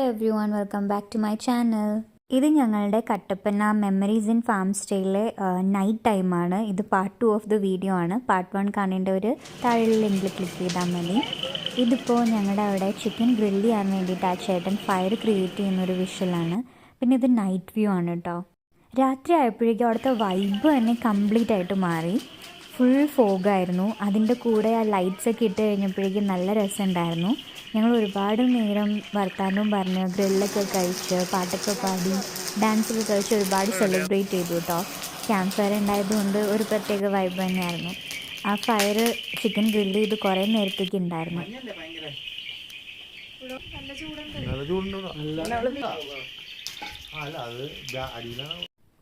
everyone, welcome back to my channel. ഇത് ഞങ്ങളുടെ Kattappana memories in farm സ്റ്റേയിലെ നൈറ്റ് ടൈമാണ്. ഇത് പാർട്ട് 2 ഓഫ് ദ വീഡിയോ ആണ്. പാർട്ട് 1 കാണേണ്ട ഒരു താഴെ ലിങ്കിൽ ക്ലിക്ക് ചെയ്താൽ മതി. ഇതിപ്പോൾ ഞങ്ങളുടെ അവിടെ ചിക്കൻ ഗ്രില്ല് ചെയ്യാൻ വേണ്ടിയിട്ട് ആ ചേട്ടൻ ഫയർ ക്രിയേറ്റ് ചെയ്യുന്നൊരു വിഷ്വലാണ്. പിന്നെ ഇത് നൈറ്റ് വ്യൂ ആണ് കേട്ടോ. രാത്രി ആയപ്പോഴേക്കും അവിടുത്തെ വൈബ് തന്നെ കംപ്ലീറ്റ് ആയിട്ട് മാറി. ഫുൾ ഫോഗായിരുന്നു. അതിൻ്റെ കൂടെ ആ ലൈറ്റ്സൊക്കെ ഇട്ട് കഴിഞ്ഞപ്പോഴേക്കും നല്ല രസമുണ്ടായിരുന്നു. ഞങ്ങൾ ഒരുപാട് നേരം വർത്താനവും പറഞ്ഞ് ഗ്രില്ലൊക്കെ കഴിച്ച് പാട്ടൊക്കെ പാടി ഡാൻസൊക്കെ കളിച്ച് ഒരുപാട് സെലിബ്രേറ്റ് ചെയ്തു കേട്ടോ. ക്യാമ്പ് ഫയർ ഉണ്ടായതുകൊണ്ട് ഒരു പ്രത്യേക വൈബ് തന്നെയായിരുന്നു. ആ ഫയർ ചിക്കൻ ഗ്രില്ല് ചെയ്ത് കുറേ നേരത്തേക്ക് ഉണ്ടായിരുന്നു.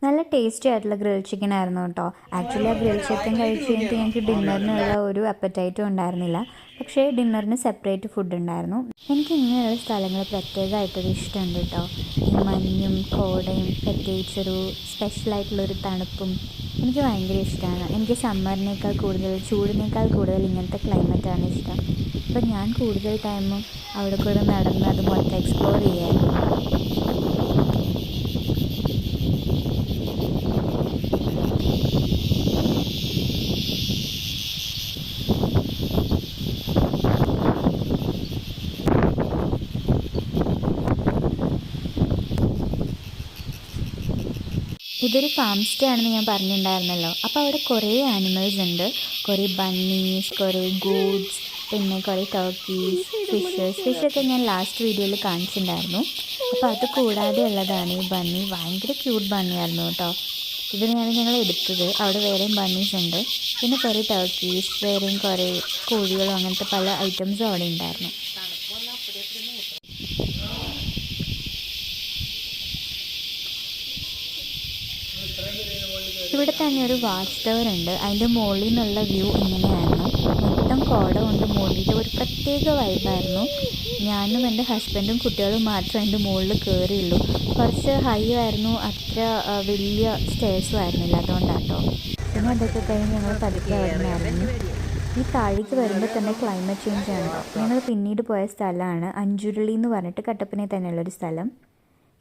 നല്ല ടേസ്റ്റി ആയിട്ടുള്ള ഗ്രിൽ ചിക്കൻ ആയിരുന്നു കേട്ടോ. ആക്ച്വലി ആ ഗ്രിൽ ചിക്കൻ കഴിച്ച് കഴിഞ്ഞിട്ട് ഞങ്ങൾക്ക് ഡിന്നറിനുള്ള ഒരു അപ്പറ്റൈറ്റും ഉണ്ടായിരുന്നില്ല. പക്ഷേ ഡിന്നറിന് സെപ്പറേറ്റ് ഫുഡ് ഉണ്ടായിരുന്നു. എനിക്ക് ഇങ്ങനെയുള്ള സ്ഥലങ്ങൾ പ്രത്യേകമായിട്ടൊരു ഇഷ്ടമുണ്ട് കേട്ടോ. ഈ മഞ്ഞും കോടയും പ്രത്യേകിച്ചൊരു സ്പെഷ്യലായിട്ടുള്ളൊരു തണുപ്പും എനിക്ക് ഭയങ്കര ഇഷ്ടമാണ്. എനിക്ക് സമ്മറിനേക്കാൾ കൂടുതൽ ചൂടിനേക്കാൾ കൂടുതൽ ഇങ്ങനത്തെ ക്ലൈമറ്റാണ് ഇഷ്ടം. അപ്പം ഞാൻ കൂടുതൽ ടൈമും അവിടെ കൂടെ നടന്ന് അത് മൊത്തം എക്സ്പ്ലോർ ചെയ്യായിരുന്നു. ഇതൊരു ഫാം സ്റ്റേ ആണെന്ന് ഞാൻ പറഞ്ഞിട്ടുണ്ടായിരുന്നല്ലോ. അപ്പോൾ അവിടെ കുറേ ആനിമൽസ് ഉണ്ട്. കുറേ ബണ്ണീസ്, കുറേ ഗൂഡ്സ്, പിന്നെ കുറേ ടർക്കീസ്, ഫിഷൊക്കെ ഞാൻ ലാസ്റ്റ് വീഡിയോയിൽ കാണിച്ചിട്ടുണ്ടായിരുന്നു. അപ്പോൾ അത് കൂടാതെ ഉള്ളതാണ് ഈ ബണ്ണി. ഭയങ്കര ക്യൂട്ട് ബണ്ണിയായിരുന്നു കേട്ടോ. ഇതിനാണ് ഞങ്ങൾ എടുത്തത്. അവിടെ വേറെയും ബണ്ണീസ് ഉണ്ട്. പിന്നെ കുറേ ടർക്കീസ്, വേറെയും കുറേ കോഴികളും അങ്ങനത്തെ പല ഐറ്റംസും അവിടെ ഉണ്ടായിരുന്നു. ഇവിടെ തന്നെ ഒരു വാച്ച് ടവർ ഉണ്ട്. അതിൻ്റെ മുകളിൽ നിന്നുള്ള വ്യൂ ഇങ്ങനെയായിരുന്നു. മൊത്തം കോട കൊണ്ട് മൂടിയിട്ട് ഒരു പ്രത്യേക വൈബായിരുന്നു. ഞാനും എൻ്റെ ഹസ്ബൻഡും കുട്ടികളും മാത്രം അതിൻ്റെ മുകളിൽ കയറിയുള്ളൂ. കുറച്ച് ഹൈ ആയിരുന്നു, അത്ര വലിയ സ്റ്റേഴ്സും ആയിരുന്നില്ല. അതുകൊണ്ടാട്ടോ. പിന്നെ അതൊക്കെ കഴിഞ്ഞ് ഞങ്ങൾ പതുക്കെ വരുന്നായിരുന്നു. ഈ താഴേക്ക് വരുമ്പോൾ തന്നെ ക്ലൈമറ്റ് ചേഞ്ച് ആണ്. ഞങ്ങൾ പിന്നീട് പോയ സ്ഥലമാണ് അഞ്ചുരുളി എന്ന് പറഞ്ഞിട്ട് കട്ടപ്പനയിൽ തന്നെയുള്ളൊരു സ്ഥലം.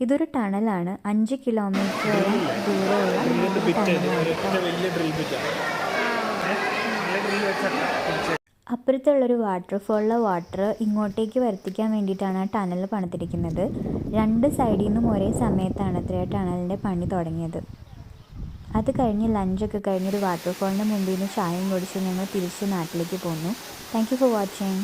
ഇതൊരു ടണലാണ്. 5 കിലോമീറ്ററോളം ദൂരമുള്ള ടണലാണ്. അപ്പുറത്തുള്ളൊരു വാട്ടർഫോളിലെ വാട്ടർ ഇങ്ങോട്ടേക്ക് വരുത്തിക്കാൻ വേണ്ടിയിട്ടാണ് ആ ടണൽ പണിതിരിക്കുന്നത്. 2 സൈഡിൽ നിന്നും ഒരേ സമയത്താണ് അത്ര ടണലിൻ്റെ പണി തുടങ്ങിയത്. അത് കഴിഞ്ഞ് ലഞ്ചൊക്കെ കഴിഞ്ഞൊരു വാട്ടർഫോളിൻ്റെ മുമ്പിൽ നിന്ന് ചായയും കുടിച്ച് ഞങ്ങൾ തിരിച്ച് നാട്ടിലേക്ക് പോന്നു. Thank you for watching.